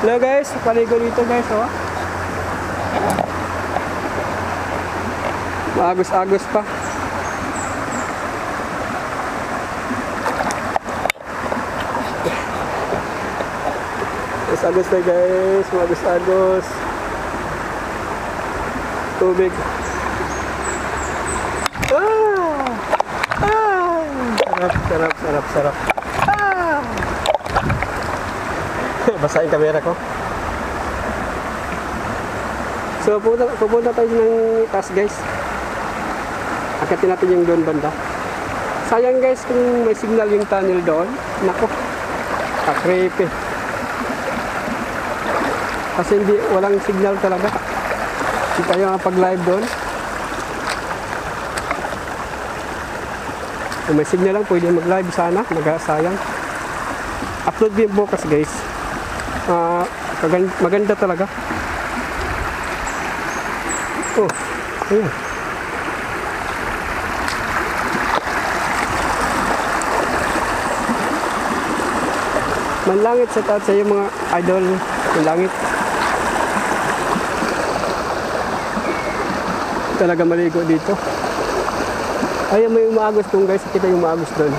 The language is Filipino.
Hello guys, paligo dito guys, oh. Maagos-agos pa. Agos na guys, maagos-agos. Tubig. Sarap. Basa yung camera ko. So, pupunta tayo ng taas guys. Akitin natin yung doon banda. Sayang guys kung may signal yung tunnel doon. Nako, kakrepe. Kasi walang signal talaga. Hindi tayo makapag-live doon. Kung may signal lang, pwede mag-live sana. Sayang. Upload din bukas guys. Maganda talaga. Oh, ayan. Manlangit sa taas sa mga idol. Manlangit. Talaga maligo dito. Ayan, may umaagos doon guys. Kita yung umaagos doon.